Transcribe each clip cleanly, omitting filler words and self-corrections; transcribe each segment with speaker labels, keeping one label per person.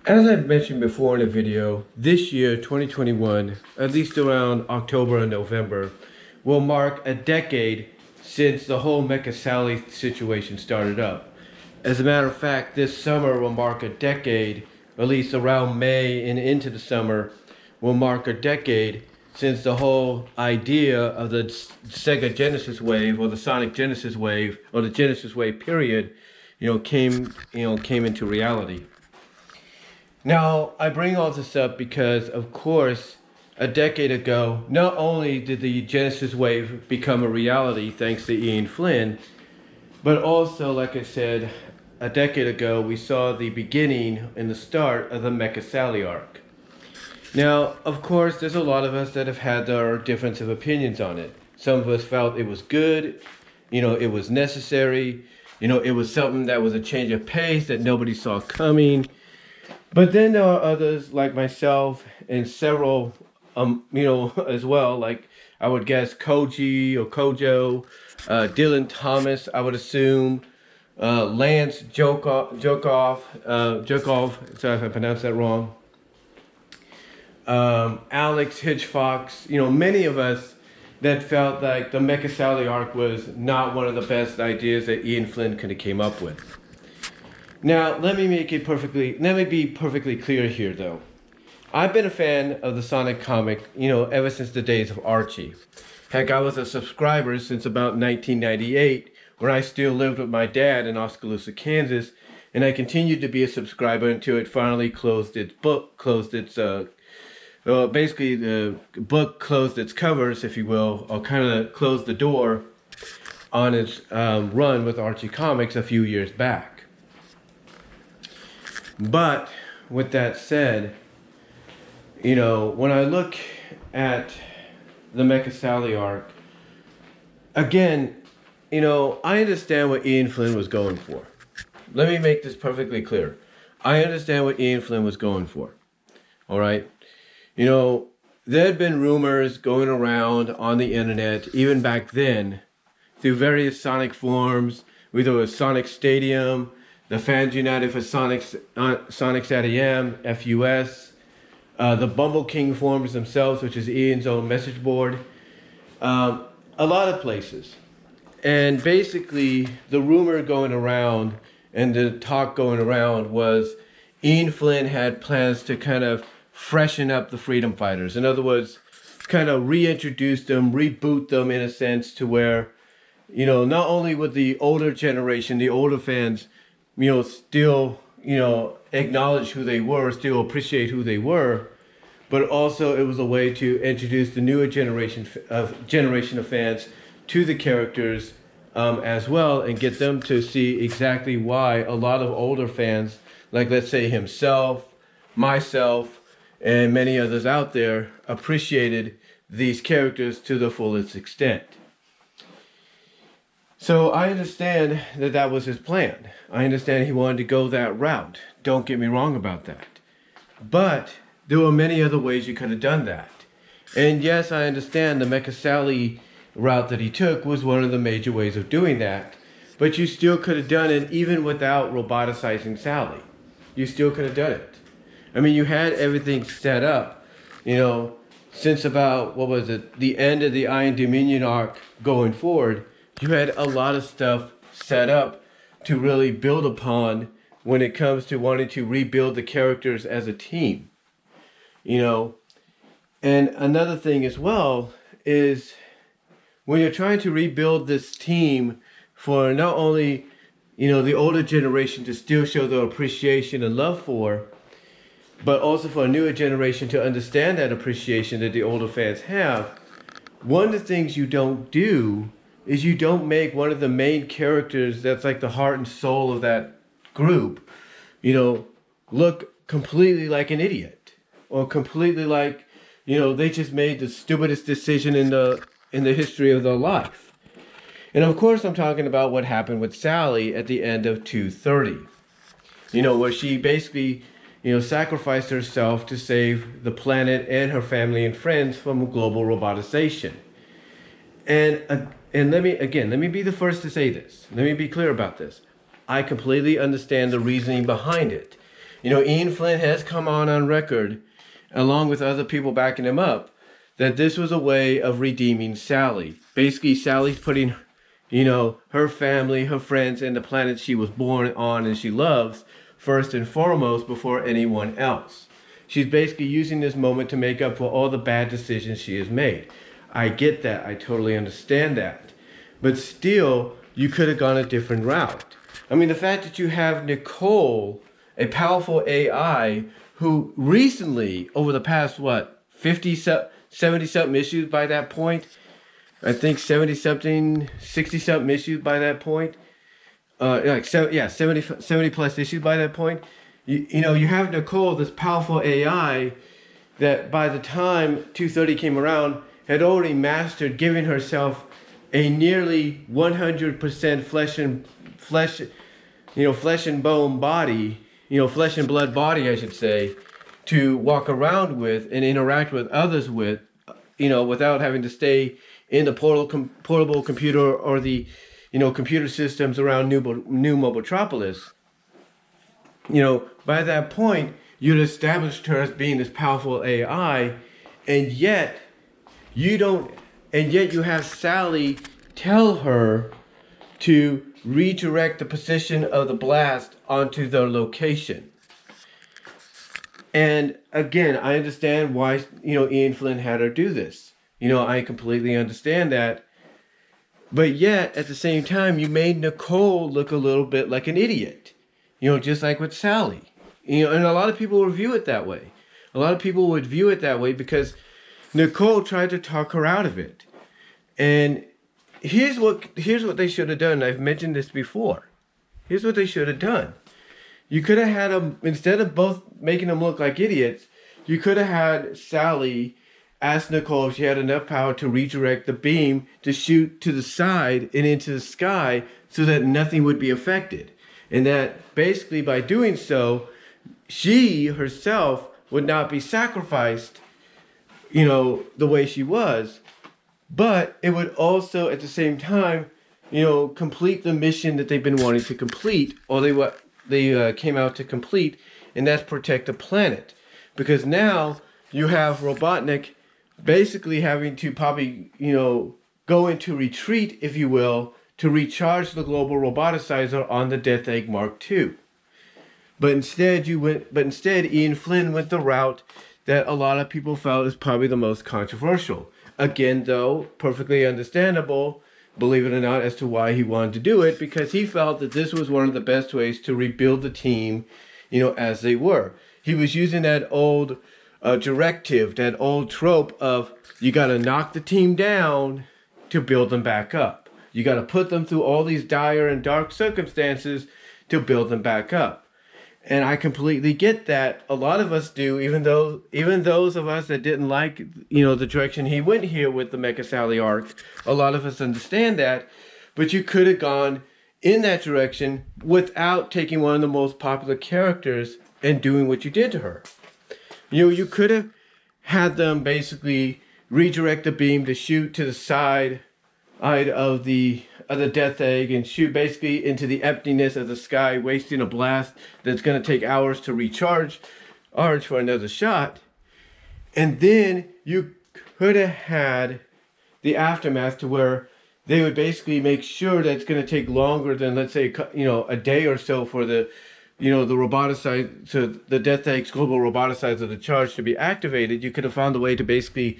Speaker 1: As I mentioned before in the video, this year, 2021, at least around October and November, will mark a decade since the whole Mecha Sally situation started up. As a matter of fact, this summer will mark a decade, at least around May and into the summer, will mark a decade since the whole idea of the Sega Genesis wave or the Sonic Genesis wave or the Genesis wave period, came into reality. Now, I bring all this up because, of course, a decade ago, not only did the Genesis wave become a reality thanks to Ian Flynn, but also, like I said, a decade ago, we saw the beginning and the start of the Mecha Sally arc. Now, of course, there's a lot of us that have had our difference of opinions on it. Some of us felt it was good, it was necessary, it was something that was a change of pace that nobody saw coming. But then there are others like myself and several, as well, like I would guess Koji or Kojo, Dylan Thomas, I would assume, Lance Jokov, sorry if I pronounced that wrong, Alex Hedgehog, many of us that felt like the Mecha Sally arc was not one of the best ideas that Ian Flynn could have came up with. Now, let me be perfectly clear here, though. I've been a fan of the Sonic comic, ever since the days of Archie. Heck, I was a subscriber since about 1998, when I still lived with my dad in Oskaloosa, Kansas, and I continued to be a subscriber until it finally basically the book closed its covers, if you will, or kind of closed the door on its run with Archie Comics a few years back. But with that said, when I look at the Mecha Sally arc, again, I understand what Ian Flynn was going for. Let me make this perfectly clear. I understand what Ian Flynn was going for. All right? There had been rumors going around on the internet, even back then, through various Sonic forums, whether it was Sonic Stadium, the Fans United for Sonics at AM, FUS, the Bumble King forums themselves, which is Ian's own message board, a lot of places. And basically, the rumor going around and the talk going around was Ian Flynn had plans to kind of freshen up the Freedom Fighters. In other words, kind of reintroduce them, reboot them in a sense to where, not only would the older generation, the older fans, still, acknowledge who they were, still appreciate who they were, but also it was a way to introduce the newer generation of fans to the characters as well, and get them to see exactly why a lot of older fans, like let's say himself, myself, and many others out there, appreciated these characters to the fullest extent. So I understand that that was his plan. I understand he wanted to go that route. Don't get me wrong about that. But there were many other ways you could have done that. And yes, I understand the Mecha Sally route that he took was one of the major ways of doing that. But you still could have done it even without roboticizing Sally. You still could have done it. I mean, you had everything set up, since about, the end of the Iron Dominion arc going forward. You had a lot of stuff set up to really build upon when it comes to wanting to rebuild the characters as a team. And another thing as well is when you're trying to rebuild this team for not only, the older generation to still show their appreciation and love for, but also for a newer generation to understand that appreciation that the older fans have, one of the things you don't do is you don't make one of the main characters that's like the heart and soul of that group, look completely like an idiot, or completely like, they just made the stupidest decision in the history of their life. And of course I'm talking about what happened with Sally at the end of 230, where she basically, sacrificed herself to save the planet and her family and friends from global robotization. And let me be the first to say this. Let me be clear about this. I completely understand the reasoning behind it. You know, Ian Flynn has come on record, along with other people backing him up, that this was a way of redeeming Sally. Basically, Sally's putting, you know, her family, her friends, and the planet she was born on and she loves first and foremost before anyone else. She's basically using this moment to make up for all the bad decisions she has made. I get that. I totally understand that. But still, you could have gone a different route. I mean, the fact that you have Nicole, a powerful AI, who recently, over the past, 70-something issues by that point, I think 70-something, 60-something issues by that point, 70 plus issues by that point. You know, you have Nicole, this powerful AI, that by the time 230 came around, had already mastered giving herself a nearly 100% flesh and bone body, flesh and blood body, I should say, to walk around with and interact with others with, without having to stay in the portable computer or the, computer systems around New Mobotropolis. By that point, you'd established her as being this powerful AI, and yet you have Sally tell her to redirect the position of the blast onto the location. And again, I understand why, Ian Flynn had her do this. I completely understand that. But yet, at the same time, you made Nicole look a little bit like an idiot. Just like with Sally. And a lot of people would view it that way. A lot of people would view it that way because Nicole tried to talk her out of it. And here's what they should have done. I've mentioned this before. Here's what they should have done. You could have had them, instead of both making them look like idiots, you could have had Sally ask Nicole if she had enough power to redirect the beam to shoot to the side and into the sky so that nothing would be affected. And that basically by doing so, she herself would not be sacrificed, the way she was. But it would also, at the same time, complete the mission that they've been wanting to complete, or they came out to complete, and that's protect the planet. Because now you have Robotnik basically having to probably, go into retreat, if you will, to recharge the global roboticizer on the Death Egg Mark II. But instead, Ian Flynn went the route that a lot of people felt is probably the most controversial. Again, though, perfectly understandable, believe it or not, as to why he wanted to do it, because he felt that this was one of the best ways to rebuild the team, as they were. He was using that old directive, that old trope of you got to knock the team down to build them back up. You got to put them through all these dire and dark circumstances to build them back up. And I completely get that. A lot of us do, even those of us that didn't like, the direction he went here with the Mecha Sally arc. A lot of us understand that. But you could have gone in that direction without taking one of the most popular characters and doing what you did to her. You could have had them basically redirect the beam to shoot to the side of the Death Egg and shoot basically into the emptiness of the sky, wasting a blast that's going to take hours to recharge for another shot. And then you could have had the aftermath to where they would basically make sure that it's going to take longer than, let's say, a day or so for the roboticize, so the Death Egg's global roboticizer of the charge to be activated. You could have found a way to basically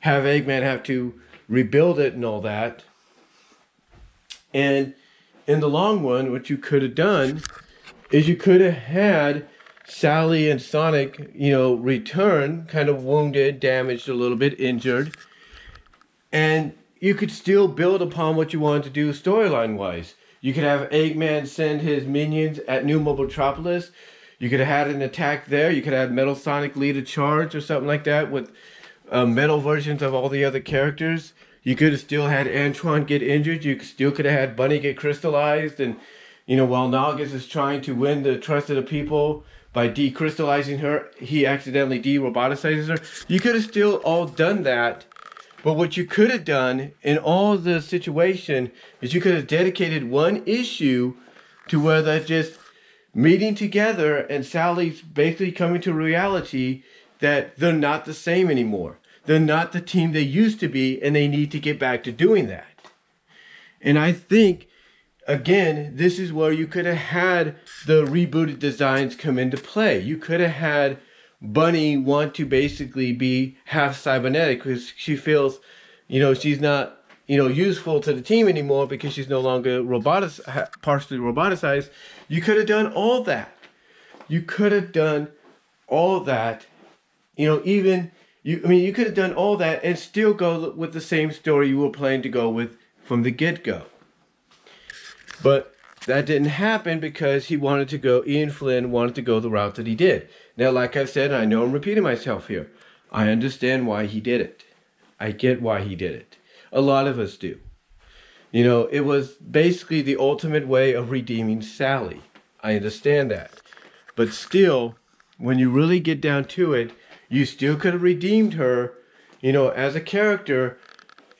Speaker 1: have Eggman have to rebuild it and all that. And in the long run, what you could have done is you could have had Sally and Sonic, return, kind of wounded, damaged a little bit, injured. And you could still build upon what you wanted to do storyline-wise. You could have Eggman send his minions at New Mobotropolis. You could have had an attack there. You could have Metal Sonic lead a charge or something like that with metal versions of all the other characters. You could have still had Antoine get injured. You still could have had Bunny get crystallized. And, while Nagas is trying to win the trust of the people by decrystallizing her, he accidentally de-roboticizes her. You could have still all done that. But what you could have done in all the situation is you could have dedicated one issue to where that just meeting together, and Sally's basically coming to reality that they're not the same anymore. They're not the team they used to be, and they need to get back to doing that. And I think, again, this is where you could have had the rebooted designs come into play. You could have had Bunny want to basically be half cybernetic because she feels, she's not, useful to the team anymore because she's no longer partially roboticized. You could have done all that. You could have done all that. You could have done all that and still go with the same story you were planning to go with from the get-go. But that didn't happen because Ian Flynn wanted to go the route that he did. Now, like I've said, I know I'm repeating myself here. I understand why he did it. I get why he did it. A lot of us do. It was basically the ultimate way of redeeming Sally. I understand that. But still, when you really get down to it, you still could have redeemed her, as a character,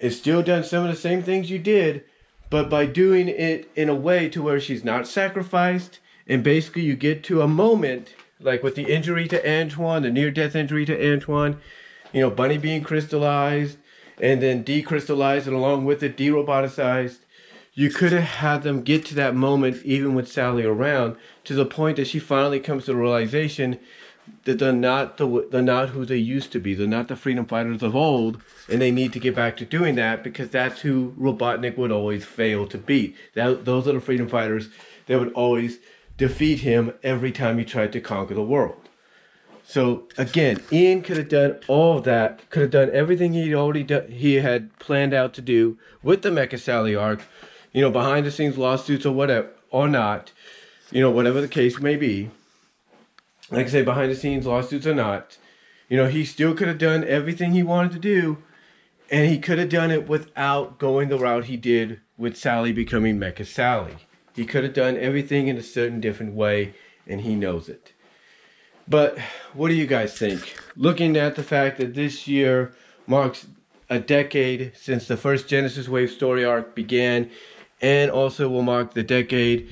Speaker 1: and still done some of the same things you did, but by doing it in a way to where she's not sacrificed, and basically you get to a moment, like with the injury to Antoine, the near-death injury to Antoine, Bunny being crystallized, and then decrystallized, and along with it, de-roboticized. You could have had them get to that moment, even with Sally around, to the point that she finally comes to the realization that they're not who they used to be. They're not the freedom fighters of old, and they need to get back to doing that because that's who Robotnik would always fail to beat. Those are the freedom fighters that would always defeat him every time he tried to conquer the world. So again, Ian could have done all of that, could have done everything he had planned out to do with the Mecha Sally arc, behind the scenes lawsuits or whatever, or not, whatever the case may be. Like I say, behind the scenes lawsuits or not, he still could have done everything he wanted to do, and he could have done it without going the route he did with Sally becoming Mecha Sally. He could have done everything in a certain different way, and he knows it. But what do you guys think? Looking at the fact that this year marks a decade since the first Genesis Wave story arc began, and also will mark the decade,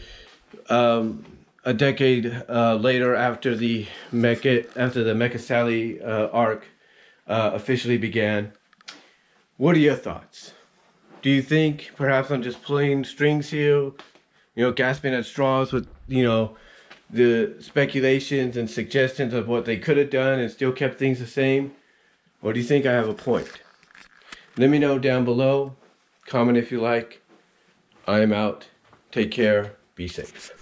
Speaker 1: a decade later after the Mecha Sally arc officially began. What are your thoughts? Do you think perhaps I'm just pulling strings here, gasping at straws with, the speculations and suggestions of what they could have done and still kept things the same? Or do you think I have a point? Let me know down below. Comment if you like. I am out. Take care. Be safe.